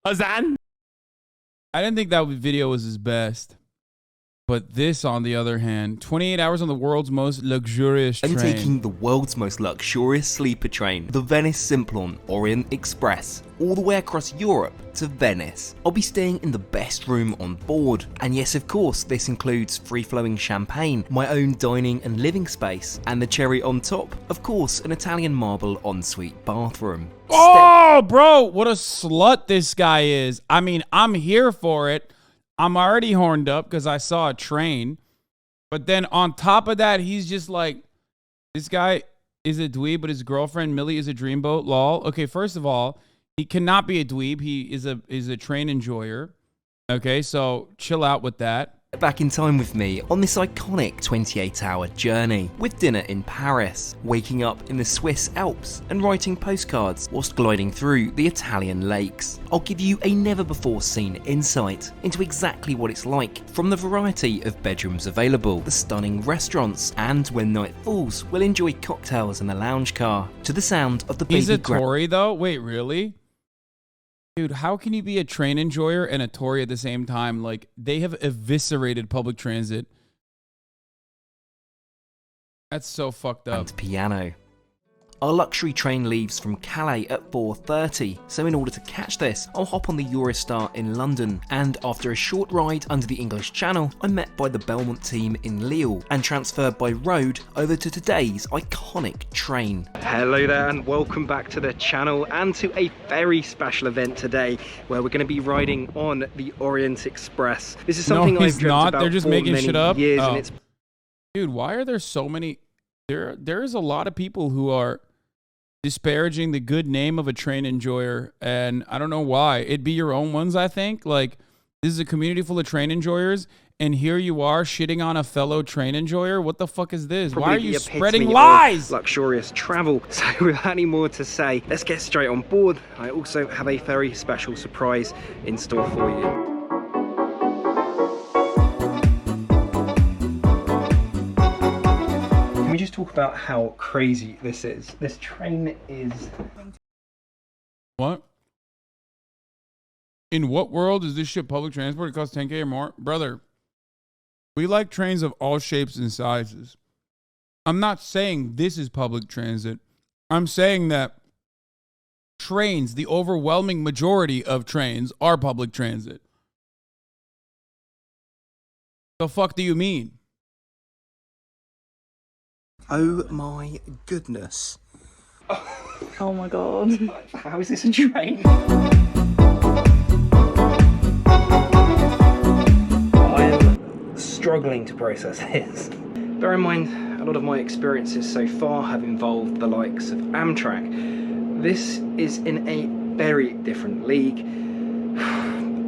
Hasan? I didn't think that video was his best. But this, on the other hand, 28 hours on the world's most luxurious train. I'm taking the world's most luxurious sleeper train, the Venice Simplon Orient Express, all the way across Europe to Venice. I'll be staying in the best room on board. And yes, of course, this includes free-flowing champagne, my own dining and living space, and the cherry on top, of course, an Italian marble ensuite bathroom. Oh, bro, what a slut this guy is. I mean, I'm here for it. I'm already horned up because I saw a train. But then on top of that, he's just like, this guy is a dweeb, but his girlfriend, Millie, is a dreamboat. Lol. Okay, first of all, he cannot be a dweeb. He is a train enjoyer. Okay, so chill out with that. Back in time with me on this iconic 28-hour journey, with dinner in Paris, waking up in the Swiss Alps, and writing postcards whilst gliding through the Italian lakes. I'll give you a never-before-seen insight into exactly what it's like, from the variety of bedrooms available, the stunning restaurants, and when night falls, we'll enjoy cocktails in the lounge car, to the sound of the baby. He's a Tory though? Wait, really? Dude, how can you be a train enjoyer and a Tory at the same time? Like, they have eviscerated public transit. That's so fucked up. And piano. Our luxury train leaves from Calais at 4:30, so in order to catch this, I'll hop on the Eurostar in London, and after a short ride under the English Channel, I'm met by the Belmont team in Lille, and transferred by road over to today's iconic train. Hello there, and welcome back to the channel, and to a very special event today, where we're going to be riding on the Orient Express. This is something I've dreamt about. They're just for making many shit up. years, Oh. and it's... Dude, why are there so many? There is a lot of people who are disparaging the good name of a train enjoyer, and I don't know why. It'd be your own ones, I think. Like, this is a community full of train enjoyers, and here you are shitting on a fellow train enjoyer. What the fuck is this? Why are you spreading lies? Luxurious travel. So without any more to say, let's get straight on board. I also have a very special surprise in store for you. Can we just talk about how crazy this is? This train is... What? In what world is this shit public transport? It costs 10K or more? Brother, we like trains of all shapes and sizes. I'm not saying this is public transit. I'm saying that trains, the overwhelming majority of trains, are public transit. The fuck do you mean? Oh my goodness. Oh my god. How is this a train? I am struggling to process this. Bear in mind, a lot of my experiences so far have involved the likes of Amtrak. This is in a very different league.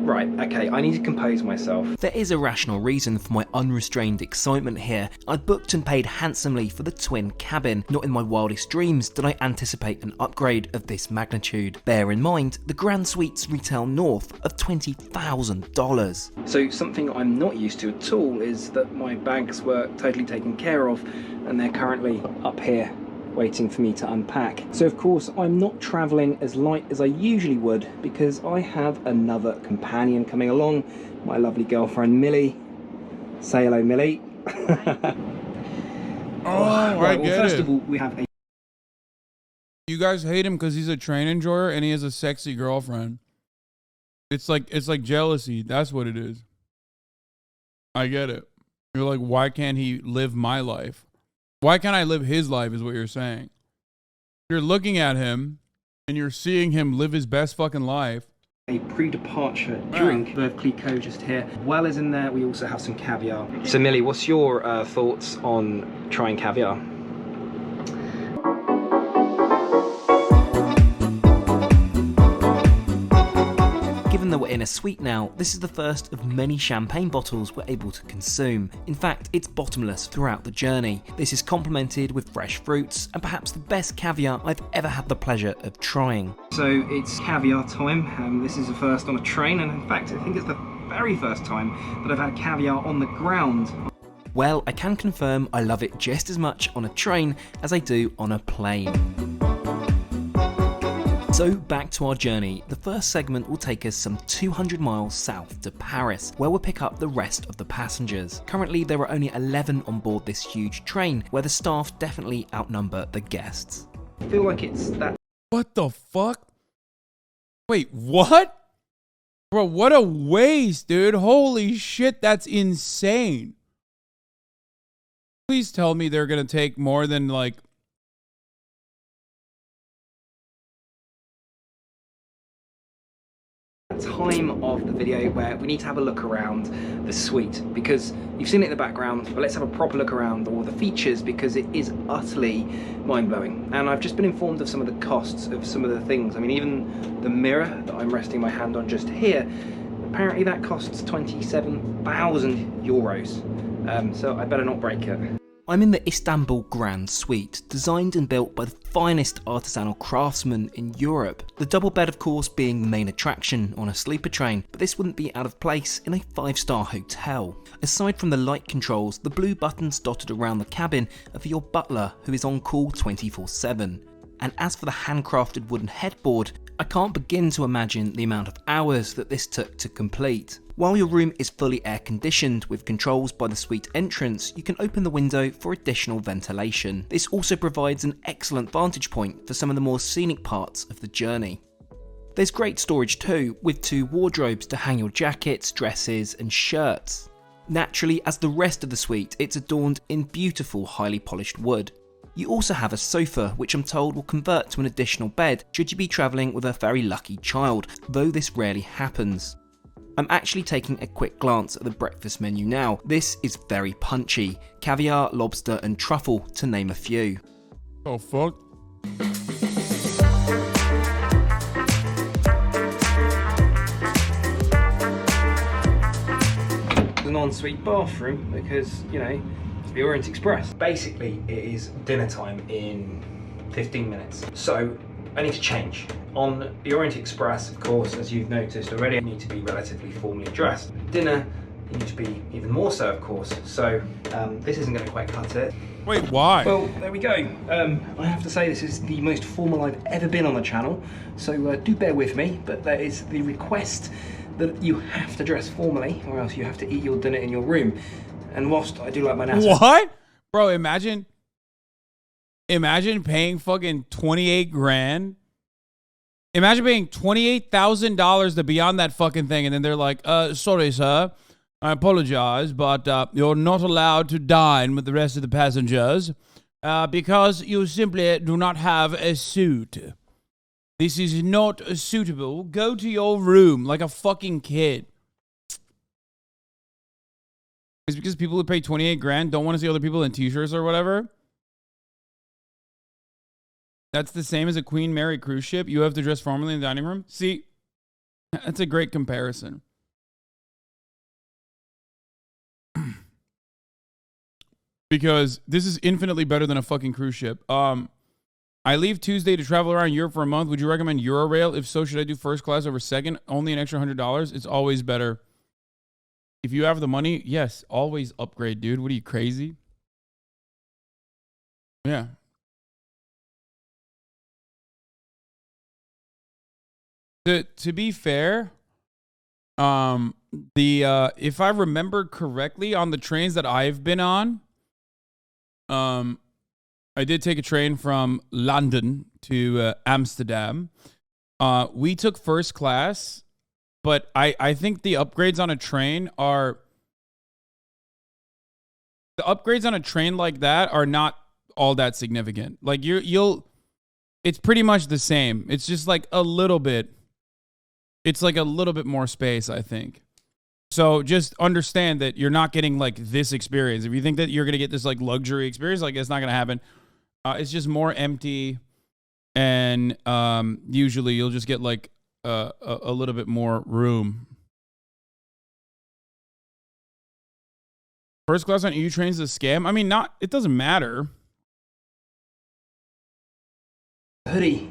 Right, okay, I need to compose myself. There is a rational reason for my unrestrained excitement here. I booked and paid handsomely for the twin cabin. Not in my wildest dreams did I anticipate an upgrade of this magnitude. Bear in mind, the Grand Suites retail north of $20,000. So something I'm not used to at all is that my bags were totally taken care of, and they're currently up here waiting for me to unpack. So of course I'm not travelling as light as I usually would, because I have another companion coming along, my lovely girlfriend Millie. Say hello, Millie. I get first it. of all, we have a... You guys hate him because he's a train enjoyer and he has a sexy girlfriend. It's like jealousy. That's what it is. I get it. You're like, why can't he live my life? Why can't I live his life is what you're saying. You're looking at him and you're seeing him live his best fucking life. A pre-departure drink. We have Cliquot just here. Well as in there, we also have some caviar. So Millie, what's your thoughts on trying caviar? Given that we're in a suite now, this is the first of many champagne bottles we're able to consume. In fact, it's bottomless throughout the journey. This is complemented with fresh fruits and perhaps the best caviar I've ever had the pleasure of trying. So it's caviar time. This is the first on a train, and in fact I think it's the very first time that I've had caviar on the ground. Well, I can confirm I love it just as much on a train as I do on a plane. So back to our journey. The first segment will take us some 200 miles south to Paris, where we'll pick up the rest of the passengers. Currently there are only 11 on board this huge train, where the staff definitely outnumber the guests. I feel like it's that. What the fuck? Wait, what? Bro, what a waste, dude. Holy shit, that's insane. Please tell me they're gonna take more than like... Time of the video where we need to have a look around the suite, because you've seen it in the background, but let's have a proper look around all the features, because it is utterly mind-blowing. And I've just been informed of some of the costs of some of the things. I mean, even the mirror that I'm resting my hand on just here, apparently that costs 27,000 euros. So I better not break it. I'm in the Istanbul Grand Suite, designed and built by the finest artisanal craftsmen in Europe. The double bed, of course, being the main attraction on a sleeper train, but this wouldn't be out of place in a 5-star hotel. Aside from the light controls, the blue buttons dotted around the cabin are for your butler, who is on call 24/7. And as for the handcrafted wooden headboard, I can't begin to imagine the amount of hours that this took to complete. While your room is fully air conditioned with controls by the suite entrance, you can open the window for additional ventilation. This also provides an excellent vantage point for some of the more scenic parts of the journey. There's great storage too, with 2 wardrobes to hang your jackets, dresses and shirts. Naturally, as the rest of the suite, it's adorned in beautiful, highly polished wood. You also have a sofa, which I'm told will convert to an additional bed should you be travelling with a very lucky child, though this rarely happens. I'm actually taking a quick glance at the breakfast menu now. This is very punchy. Caviar, lobster and truffle, to name a few. Oh, fuck. An ensuite bathroom, because, you know, it's the Orient Express. Basically, it is dinner time in 15 minutes. So I need to change. On the Orient Express, of course, as you've noticed already, I need to be relatively formally dressed. Dinner, you need to be even more so, of course. So this isn't going to quite cut it. Wait, why? Well, there we go. I have to say this is the most formal I've ever been on the channel, so do bear with me, but there is the request that you have to dress formally, or else you have to eat your dinner in your room. And whilst I do like my NASA... What? Bro, imagine paying fucking 28 grand. Imagine paying $28,000 to be on that fucking thing, and then they're like, sorry, sir, I apologize, but you're not allowed to dine with the rest of the passengers because you simply do not have a suit. This is not suitable. Go to your room like a fucking kid. It's because people who pay 28 grand don't want to see other people in t-shirts or whatever. That's the same as a Queen Mary cruise ship. You have to dress formally in the dining room. See, that's a great comparison. Because this is infinitely better than a fucking cruise ship. I leave Tuesday to travel around Europe for a month. Would you recommend Eurorail? If so, should I do first class over second? Only an extra $100. It's always better. If you have the money, yes, always upgrade, dude. What are you, crazy? Yeah. To be fair, if I remember correctly, on the trains that I've been on, I did take a train from London to Amsterdam. We took first class, but I think the upgrades on a train are... The upgrades on a train like that are not all that significant. Like, it's pretty much the same. It's just like a little bit... It's like a little bit more space, I think. So just understand that you're not getting like this experience. If you think that you're going to get this like luxury experience, like it's not going to happen. It's just more empty. And usually you'll just get like a little bit more room. First class on EU trains is a scam. I mean, it doesn't matter. Hoodie.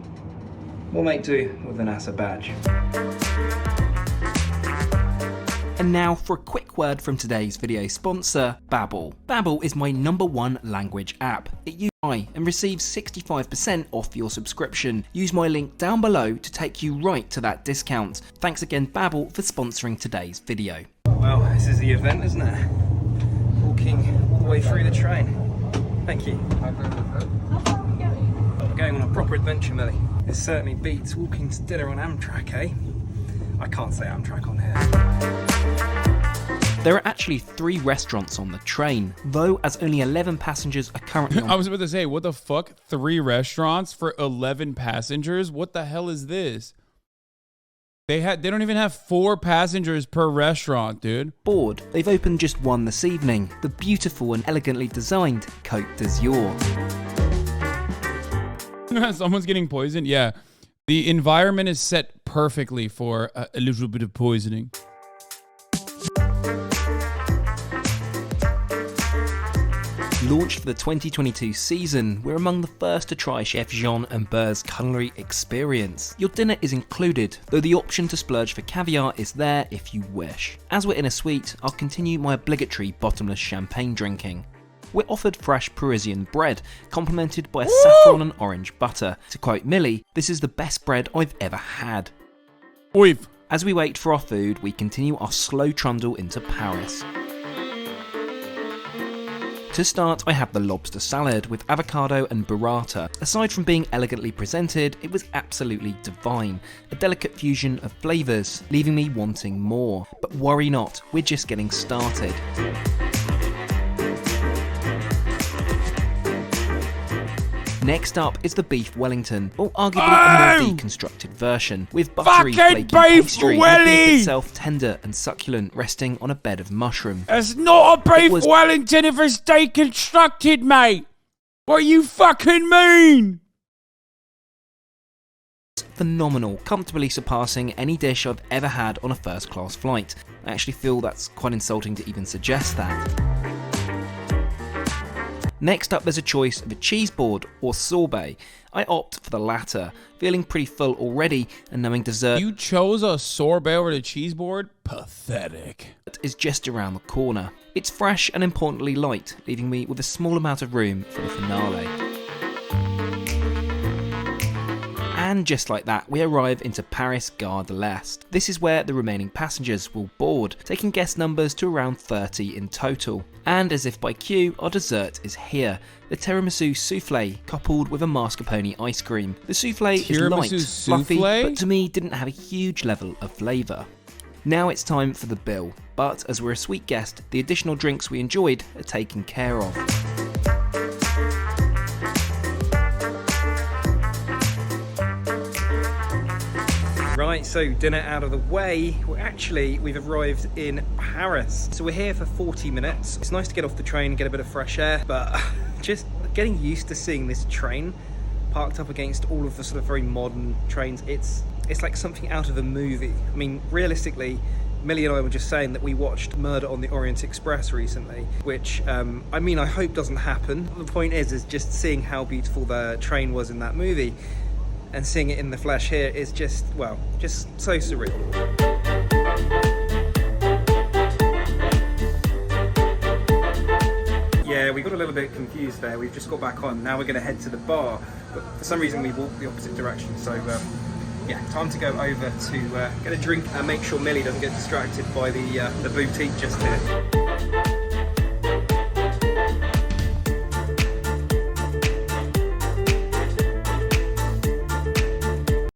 We'll make do with the NASA badge. And now for a quick word from today's video sponsor, Babbel. Babbel is my #1 language app. It uses and receives 65% off your subscription. Use my link down below to take you right to that discount. Thanks again Babbel for sponsoring today's video. Well, this is the event, isn't it? Walking all the way through the train. Thank you. We're going on a proper adventure, Millie. This certainly beats walking to dinner on Amtrak, eh? I can't say Amtrak on here. There are actually 3 restaurants on the train, though as only 11 passengers are currently on. I was about to say, what the fuck? 3 restaurants for 11 passengers? What the hell is this? They don't even have 4 passengers per restaurant, dude. Board. They've opened just one this evening, the beautiful and elegantly designed Côte d'Azur. Someone's getting poisoned? Yeah. The environment is set perfectly for a little bit of poisoning. Launched for the 2022 season, we're among the first to try Chef Jean and Beurre's culinary experience. Your dinner is included, though the option to splurge for caviar is there if you wish. As we're in a suite, I'll continue my obligatory bottomless champagne drinking. We're offered fresh Parisian bread, complemented by a saffron and orange butter. To quote Millie, this is the best bread I've ever had. Oif. As we wait for our food, we continue our slow trundle into Paris. To start, I have the lobster salad with avocado and burrata. Aside from being elegantly presented, it was absolutely divine. A delicate fusion of flavours, leaving me wanting more. But worry not, we're just getting started. Next up is the beef Wellington, or arguably a more deconstructed version, with buttery, flaky pastry and the beef itself tender and succulent, resting on a bed of mushroom. It's not a beef Wellington if it's deconstructed, mate. What you fucking mean? Phenomenal, comfortably surpassing any dish I've ever had on a first-class flight. I actually feel that's quite insulting to even suggest that. Next up, there's a choice of a cheese board or sorbet. I opt for the latter, feeling pretty full already and knowing dessert You chose a sorbet over the cheese board? Pathetic. is just around the corner. It's fresh and importantly light, leaving me with a small amount of room for the finale. And just like that, we arrive into Paris Gare de l'Est. This is where the remaining passengers will board, taking guest numbers to around 30 in total. And as if by cue, our dessert is here. The tiramisu souffle, coupled with a mascarpone ice cream. The souffle is light, fluffy, but to me didn't have a huge level of flavour. Now it's time for the bill, but as we're a sweet guest, the additional drinks we enjoyed are taken care of. Right, so dinner out of the way. We've arrived in Paris. So we're here for 40 minutes. It's nice to get off the train and get a bit of fresh air, but just getting used to seeing this train parked up against all of the sort of very modern trains, it's like something out of a movie. I mean, realistically, Millie and I were just saying that we watched Murder on the Orient Express recently, which, I mean, I hope doesn't happen. The point is just seeing how beautiful the train was in that movie. And seeing it in the flesh here is just, well, just so surreal. Yeah, we got a little bit confused there. We've just got back on. Now we're going to head to the bar, but for some reason we walked the opposite direction. So, yeah, time to go over to get a drink and make sure Millie doesn't get distracted by the boutique just here.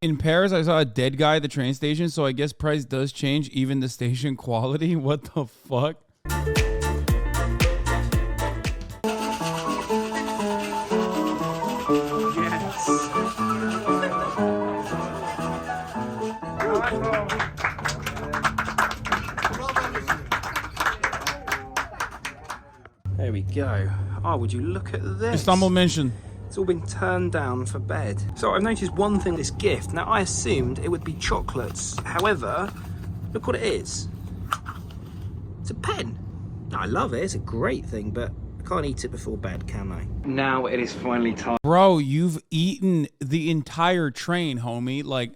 In Paris, I saw a dead guy at the train station, so I guess price does change, even the station quality. What the fuck? Yes. There we go. Oh, would you look at this? Istanbul mention. It's all been turned down for bed. So I've noticed one thing, this gift. Now I assumed it would be chocolates. However, look what it is. It's a pen. I love it, it's a great thing, but I can't eat it before bed, can I? Now it is finally time. Bro, you've eaten the entire train, homie. Like,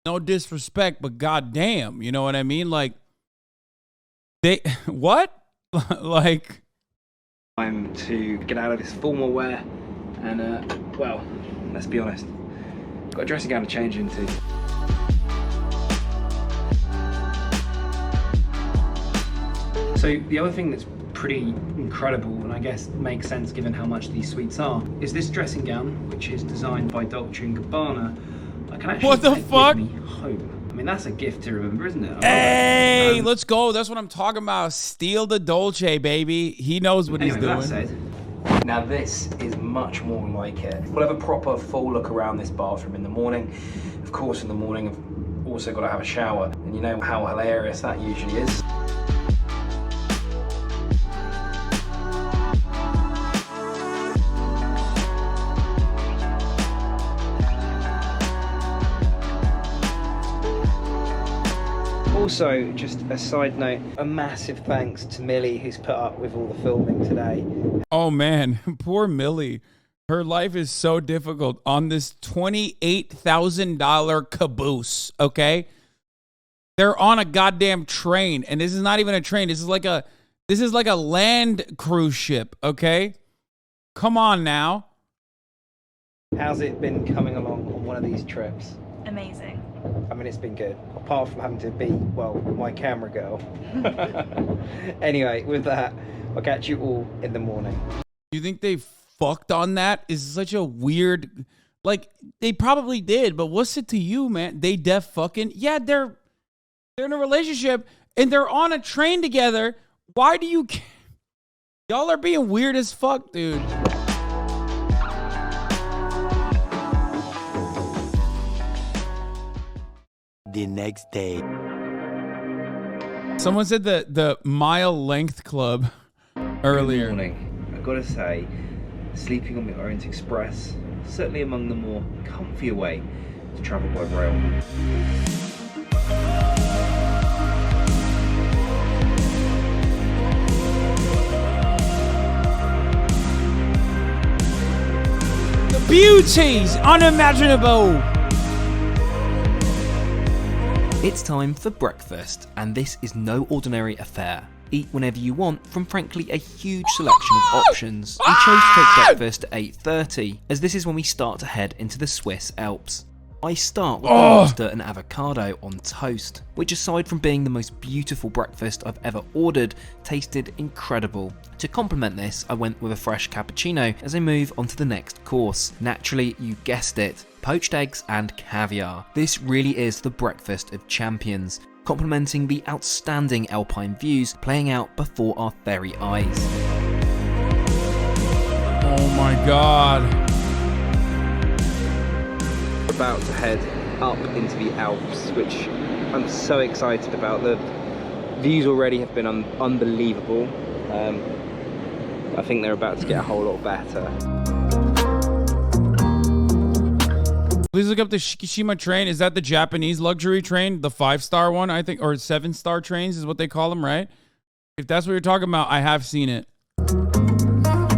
no disrespect, but goddamn, you know what I mean? Like, They what? Like Time to get out of this formal wear and, well, let's be honest, got a dressing gown to change into. So the other thing that's pretty incredible, and I guess makes sense given how much these suites are, is this dressing gown, which is designed by Dolce & Gabbana. I can actually What the take fuck? with me home. I mean, that's a gift to remember, isn't it? Hey, let's go. That's what I'm talking about. Steal the Dolce, baby. He knows what he's doing. That said, now this is much more like it. We'll have a proper full look around this bathroom in the morning. Of course, in the morning, I've also got to have a shower. And you know how hilarious that usually is. Also, just a side note, a massive thanks to Millie who's put up with all the filming today. Oh man, poor Millie. Her life is so difficult on this $28,000 caboose, okay? They're on a goddamn train, and this is not even a train. This is like a land cruise ship, okay? Come on now. How's it been coming along on one of these trips? Amazing. I mean, it's been good, apart from having to be, well, my camera girl. Anyway, with that, I'll catch you all in the morning. You think they fucked on that? Is such a weird, like, they probably did, but what's it to you, man? They def fucking, yeah, they're in a relationship, and they're on a train together. Why do you, y'all are being weird as fuck, dude. The next day. Someone said the mile length club earlier. Good morning. I've got to say, sleeping on the Orient Express, certainly among the more comfier way to travel by rail. The beauties unimaginable. It's time for breakfast, and this is no ordinary affair. Eat whenever you want from frankly a huge selection of options. We chose to take breakfast at 8:30, as this is when we start to head into the Swiss Alps. I start with lobster and avocado on toast, which aside from being the most beautiful breakfast I've ever ordered, tasted incredible. To complement this, I went with a fresh cappuccino as I move on to the next course. Naturally, you guessed it, poached eggs and caviar. This really is the breakfast of champions, complementing the outstanding alpine views playing out before our very eyes. Oh my god. We're about to head up into the Alps, which I'm so excited about. The views already have been unbelievable. I think they're about to get a whole lot better. Please look up the Shikishima train. Is that the Japanese luxury train? The 5-star one, I think, or 7-star trains is what they call them, right? If that's what you're talking about, I have seen it.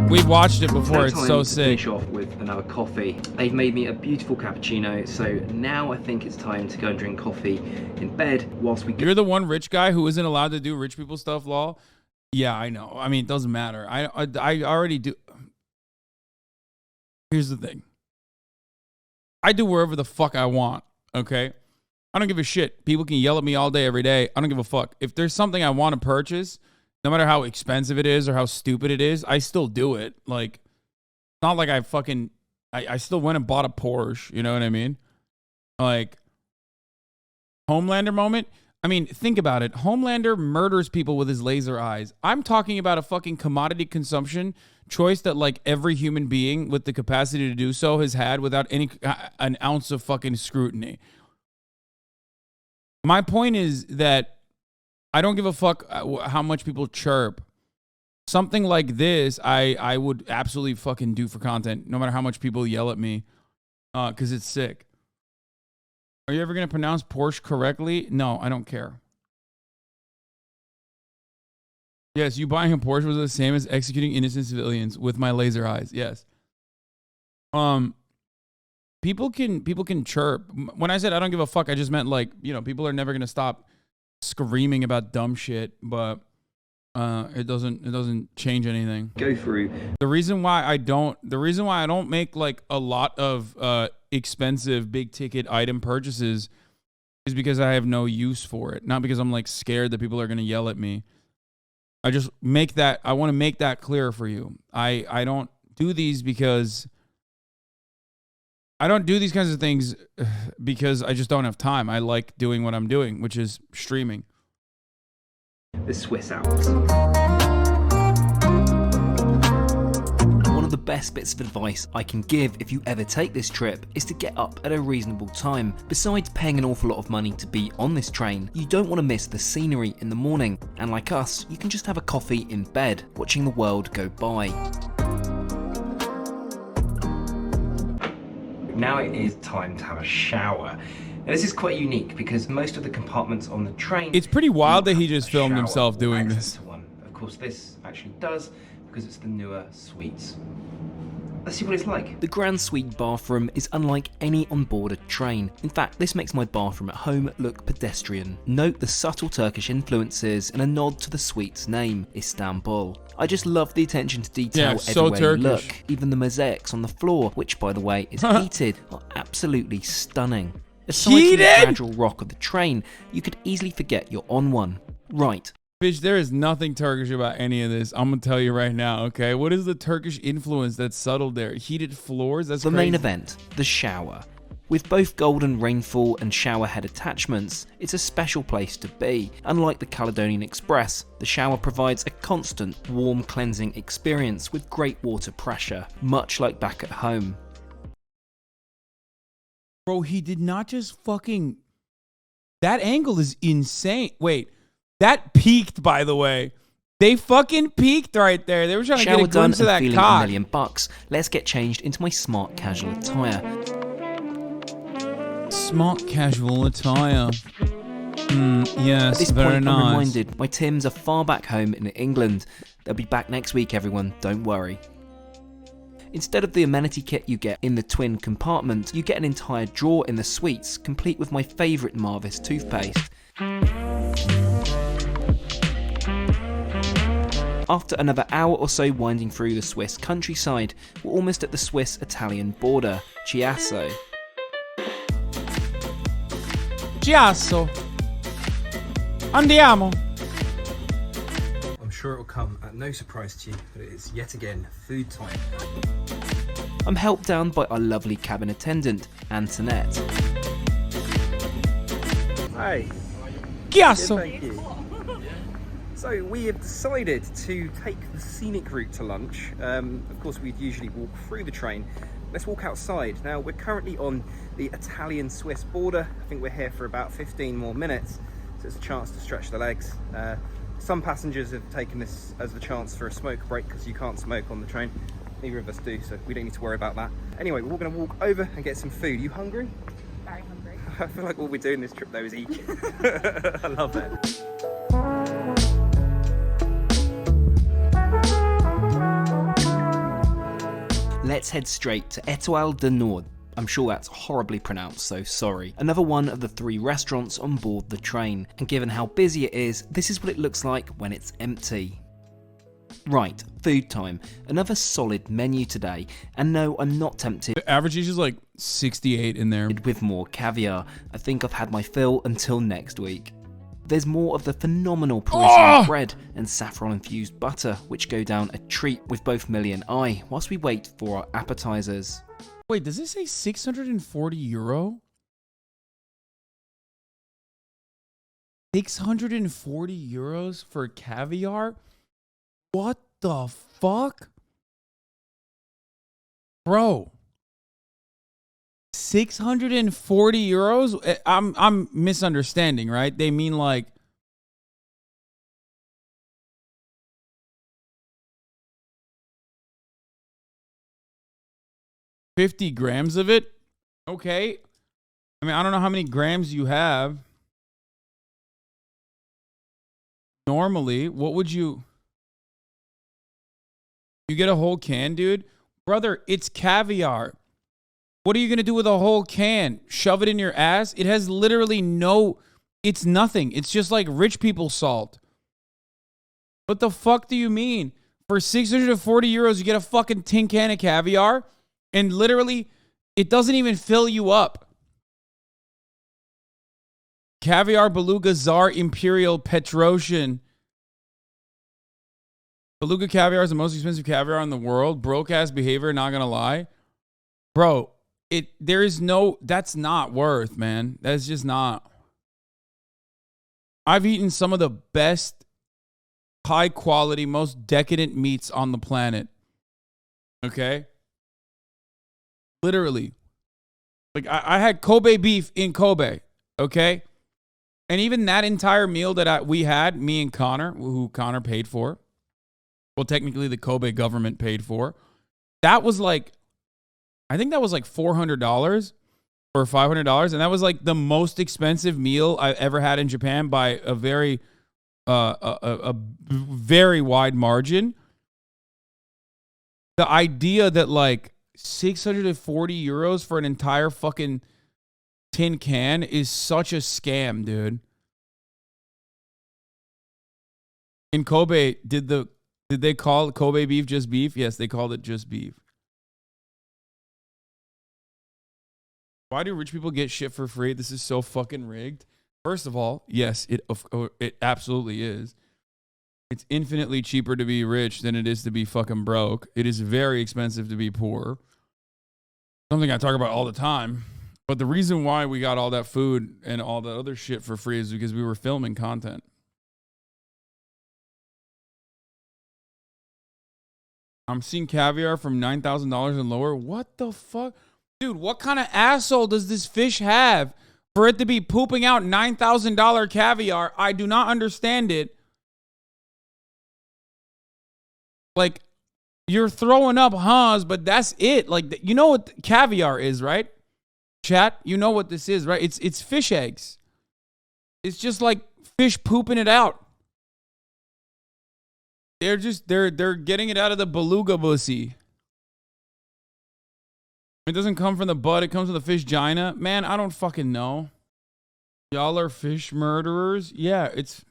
We've watched it before. It's so sick. Finish off with another coffee. They've made me a beautiful cappuccino, so now I think it's time to go and drink coffee in bed whilst we go. You're the one rich guy who isn't allowed to do rich people stuff, lol. Yeah, I know. I mean, it doesn't matter. I already do. Here's the thing. I do wherever the fuck I want, okay? I don't give a shit. People can yell at me all day, every day. I don't give a fuck. If there's something I want to purchase, no matter how expensive it is or how stupid it is, I still do it. Like, it's not like I still went and bought a Porsche, you know what I mean? Like, Homelander moment. I mean, think about it. Homelander murders people with his laser eyes. I'm talking about a fucking commodity consumption choice that like every human being with the capacity to do so has had without an ounce of fucking scrutiny. My point is that I don't give a fuck how much people chirp. Something like this, I would absolutely fucking do for content, no matter how much people yell at me, because it's sick. Are you ever going to pronounce Porsche correctly? No, I don't care. Yes, you buying a Porsche was the same as executing innocent civilians with my laser eyes. Yes. People can chirp. When I said I don't give a fuck, I just meant like, you know, people are never going to stop screaming about dumb shit, but It doesn't change anything. Go through. The reason why I don't make like a lot of expensive big ticket item purchases is because I have no use for it. Not because I'm like scared that people are going to yell at me. I want to make that clear for you. I don't do these because I don't do these kinds of things because I just don't have time. I like doing what I'm doing, which is streaming. The Swiss Alps. One of the best bits of advice I can give if you ever take this trip is to get up at a reasonable time. Besides paying an awful lot of money to be on this train, you don't want to miss the scenery in the morning, and like us, you can just have a coffee in bed, watching the world go by. Now it is time to have a shower. Now this is quite unique because most of the compartments on the train... It's pretty wild that he just filmed shower himself doing access this. to one. Of course, this actually does because it's the newer suites. Let's see what it's like. The Grand Suite bathroom is unlike any on board a train. In fact, this makes my bathroom at home look pedestrian. Note the subtle Turkish influences and a nod to the suite's name, Istanbul. I just love the attention to detail so everywhere you Turkish. look. Even the mosaics on the floor, which by the way is heated, are absolutely stunning. Aside from the gradual rock of the train, you could easily forget you're on one. Right. Bitch, there is nothing Turkish about any of this. I'm gonna tell you right now, okay? What is the Turkish influence that's subtle there? Heated floors? That's The crazy. main event, the shower. With both golden rainfall and shower head attachments, it's a special place to be. Unlike the Caledonian Express, the shower provides a constant, warm cleansing experience with great water pressure, much like back at home. Bro, he did not just fucking... That angle is insane. Wait, that peaked, by the way. They fucking peaked right there. They were trying to Shower get a done glimpse of and that feeling cock. $1,000,000. Let's get changed into my smart casual attire. Smart casual attire. Yes, At this very point, nice. I'm reminded my Tims are far back home in England. They'll be back next week, everyone. Don't worry. Instead of the amenity kit you get in the twin compartment, you get an entire drawer in the suites, complete with my favourite Marvis toothpaste. After another hour or so winding through the Swiss countryside, we're almost at the Swiss-Italian border, Chiasso. Giasso. Andiamo. I'm sure it will come at no surprise to you, but it is yet again food time. I'm helped down by our lovely cabin attendant, Antoinette. Hi. Giasso. Thank you. So we have decided to take the scenic route to lunch. Of course, we'd usually walk through the train. Let's walk outside. Now, we're currently on the Italian-Swiss border. I think we're here for about 15 more minutes, so it's a chance to stretch the legs. Some passengers have taken this as the chance for a smoke break because you can't smoke on the train. Neither of us do, so we don't need to worry about that. Anyway, we're all going to walk over and get some food. You hungry? Very hungry. I feel like all we're doing this trip though is eat. I love it. Let's head straight to Étoile du Nord. I'm sure that's horribly pronounced, so sorry. Another one of the 3 restaurants on board the train, and given how busy it is, this is what it looks like when it's empty. Right, food time. Another solid menu today, and no, I'm not tempted The average age is like 68 in there. with more caviar. I think I've had my fill until next week. There's more of the phenomenal Parisian bread and saffron-infused butter, which go down a treat with both Millie and I, whilst we wait for our appetizers. Wait, does it say 640 euro? 640 euros for caviar? What the fuck? Bro. 640 euros? I'm misunderstanding, right? They mean like $50 grams of it? Okay. I mean, I don't know how many grams you have. Normally, what would you... You get a whole can, dude? Brother, it's caviar. What are you going to do with a whole can? Shove it in your ass? It has literally no... It's nothing. It's just like rich people salt. What the fuck do you mean? For 640 euros, you get a fucking tin can of caviar, and literally, it doesn't even fill you up. Caviar, Beluga, Tsar, Imperial, Petrosian. Beluga caviar is the most expensive caviar in the world. Broke-ass behavior, not gonna lie. Bro, that's not worth, man. That's just not. I've eaten some of the best, high quality, most decadent meats on the planet. Okay? Literally. Like, I had Kobe beef in Kobe. Okay? And even that entire meal that we had, me and Connor, who Connor paid for, well, technically the Kobe government paid for, that was like, I think that was like $400 or $500. And that was like the most expensive meal I ever had in Japan by a very, a very wide margin. The idea that like 640 euros for an entire fucking tin can is such a scam, dude. In Kobe, did they call Kobe beef just beef? Yes, they called it just beef. Why do rich people get shit for free? This is so fucking rigged. First of all, yes, it absolutely is. It's infinitely cheaper to be rich than it is to be fucking broke. It is very expensive to be poor. Something I talk about all the time. But the reason why we got all that food and all that other shit for free is because we were filming content. I'm seeing caviar from $9,000 and lower. What the fuck? Dude, what kind of asshole does this fish have for it to be pooping out $9,000 caviar? I do not understand it. Like, you're throwing up huhs, but that's it. Like, you know what caviar is, right? Chat, you know what this is, right? It's fish eggs. It's just like fish pooping it out. They're getting it out of the beluga pussy. It doesn't come from the butt. It comes from the fish vagina. Man, I don't fucking know. Y'all are fish murderers? Yeah, it's...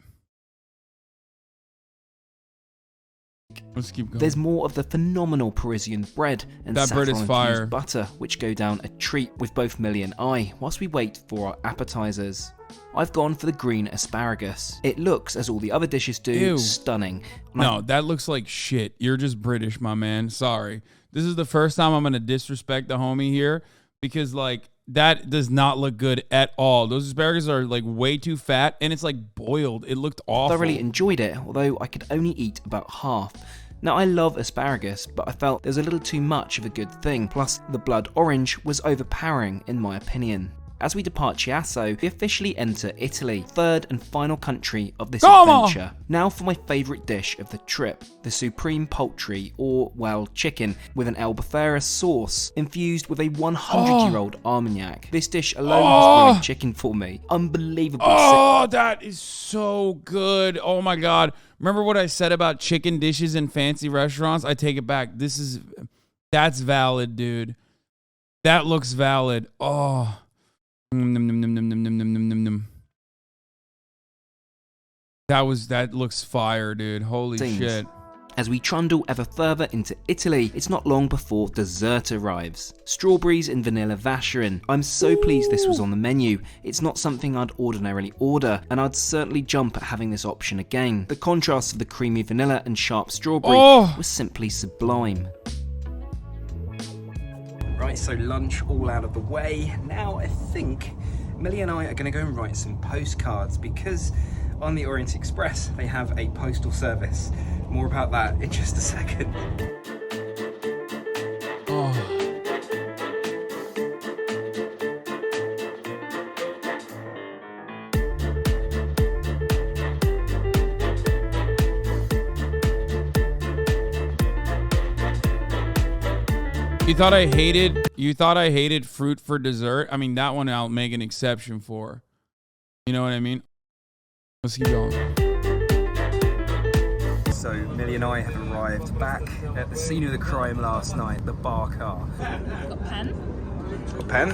Let's keep going. There's more of the phenomenal Parisian bread and that bread is fire. saffron-infused butter, which go down a treat with both Millie and I, whilst we wait for our appetizers. I've gone for the green asparagus. It looks, as all the other dishes do, Ew. stunning. No, that looks like shit. You're just British, my man. Sorry. This is the first time I'm going to disrespect the homie here because, like, that does not look good at all. Those asparagus are, like, way too fat, and it's, like, boiled. It looked awful. I thoroughly enjoyed it, although I could only eat about half. Now, I love asparagus, but I felt there's a little too much of a good thing, plus the blood orange was overpowering in my opinion. As we depart Chiasso, we officially enter Italy, third and final country of this adventure. Now for my favourite dish of the trip, the supreme poultry, or, well, chicken, with an albufera sauce, infused with a 100-year-old Armagnac. This dish alone has ruined chicken for me. Unbelievably sick. Oh, that is so good. Oh my God. Remember what I said about chicken dishes in fancy restaurants? I take it back. That's valid, dude. That looks valid. Oh. That looks fire, dude. Holy shit. As we trundle ever further into Italy, it's not long before dessert arrives. Strawberries and vanilla vacherin. I'm so pleased this was on the menu. It's not something I'd ordinarily order, and I'd certainly jump at having this option again. The contrast of the creamy vanilla and sharp strawberry was simply sublime. Right, so lunch all out of the way. Now I think Millie and I are going to go and write some postcards because on the Orient Express they have a postal service. More about that in just a second. You thought I hated fruit for dessert? I mean, that one I'll make an exception for. You know what I mean? Let's keep going. So Millie and I have arrived back at the scene of the crime last night, the bar car. Got a pen? Got a pen?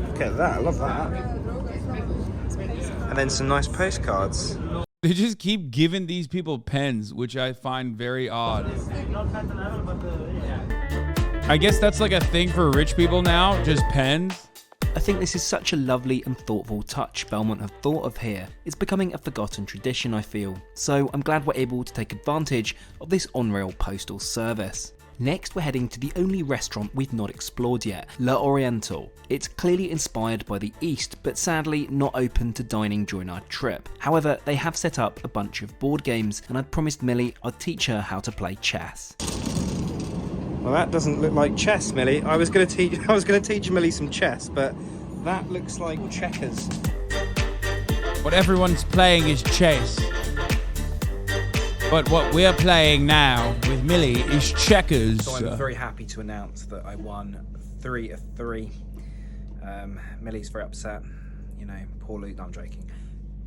Look at that, I love that. And then some nice postcards. They just keep giving these people pens, which I find very odd. I guess that's like a thing for rich people now, just pens. I think this is such a lovely and thoughtful touch Belmont have thought of here. It's becoming a forgotten tradition, I feel. So I'm glad we're able to take advantage of this on-rail postal service. Next, we're heading to the only restaurant we've not explored yet, Le Oriental. It's clearly inspired by the East, but sadly not open to dining during our trip. However, they have set up a bunch of board games, and I'd promised Millie I'd teach her how to play chess. Well, that doesn't look like chess, Millie. I was going to teach Millie some chess, but that looks like checkers. What everyone's playing is chess. But what we're playing now with Millie is checkers. So I'm very happy to announce that I won 3 of 3. Millie's very upset. You know, poor Luke. No, I'm joking.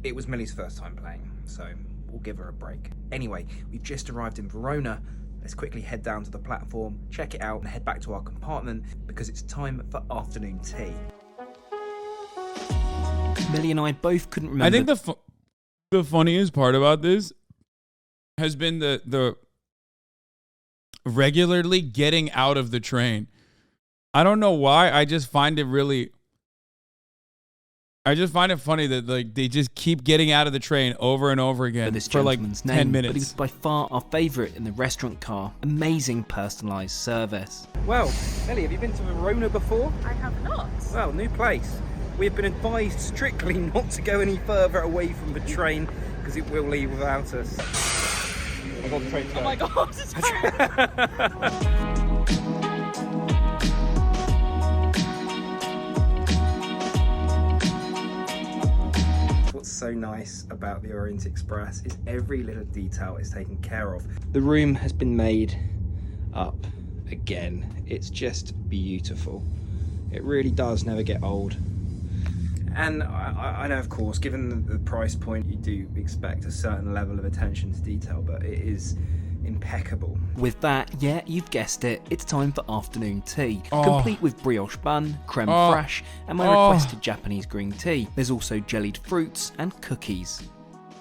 It was Millie's first time playing, so we'll give her a break. Anyway, we've just arrived in Verona. Let's quickly head down to the platform, check it out, and head back to our compartment because it's time for afternoon tea. Millie and I both couldn't remember. I think the funniest part about this has been the regularly getting out of the train. I don't know why. I just find it funny that like they just keep getting out of the train over and over again for like 10 minutes. But he was by far our favourite in the restaurant car. Amazing personalised service. Well, Millie, have you been to Verona before? I have not. Well, new place. We've been advised strictly not to go any further away from the train because it will leave without us. Oh my god, it's What's so nice about the Orient Express is every little detail is taken care of. The room has been made up again. It's just beautiful. It really does never get old. And I know, of course, given the price point, you do expect a certain level of attention to detail, but it is impeccable. With that, yeah, you've guessed it, it's time for afternoon tea. Complete with brioche bun, creme fraiche, and my requested Japanese green tea. There's also jellied fruits and cookies.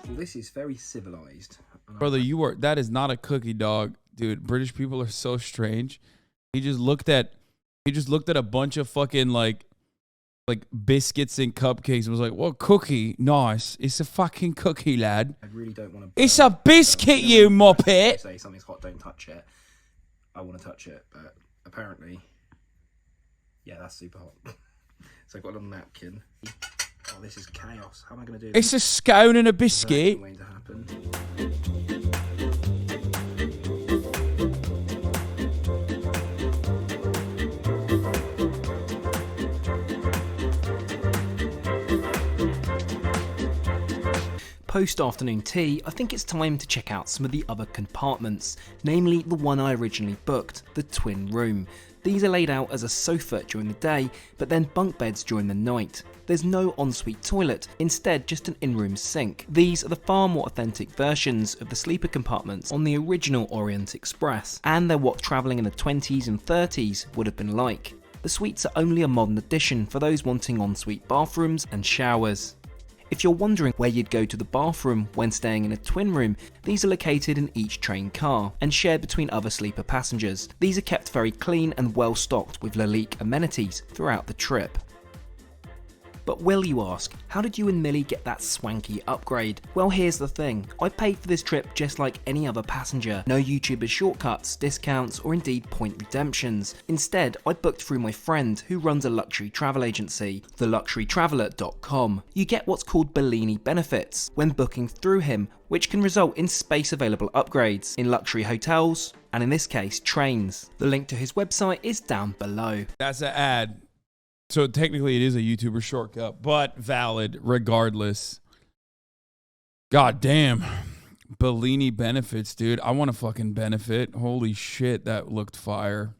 Well, this is very civilized. Brother, that is not a cookie, dog. Dude, British people are so strange. He just looked at a bunch of fucking like biscuits and cupcakes and was like, "What cookie? Nice. It's a fucking cookie, lad. I really don't want to. It's a biscuit, you moppet." Say something's hot, don't touch it. I want to touch it, but apparently, yeah, that's super hot. So I've got a little napkin. Oh, this is chaos. How am I going to do this? It's a scone and a biscuit. Going to happen. Post-afternoon tea, I think it's time to check out some of the other compartments, namely the one I originally booked, the twin room. These are laid out as a sofa during the day, but then bunk beds during the night. There's no ensuite toilet, instead just an in-room sink. These are the far more authentic versions of the sleeper compartments on the original Orient Express, and they're what travelling in the 20s and 30s would have been like. The suites are only a modern addition for those wanting ensuite bathrooms and showers. If you're wondering where you'd go to the bathroom when staying in a twin room, these are located in each train car and shared between other sleeper passengers. These are kept very clean and well stocked with Lalique amenities throughout the trip. But will you ask, how did you and Millie get that swanky upgrade? Well, here's the thing, I paid for this trip just like any other passenger. No YouTuber shortcuts, discounts, or indeed point redemptions. Instead, I booked through my friend who runs a luxury travel agency, theluxurytraveller.com. You get what's called Bellini benefits when booking through him, which can result in space available upgrades in luxury hotels, and in this case, trains. The link to his website is down below. That's an ad. So technically it is a YouTuber shortcut, but valid regardless. God damn. Bellini benefits, dude. I want to fucking benefit. Holy shit, that looked fire.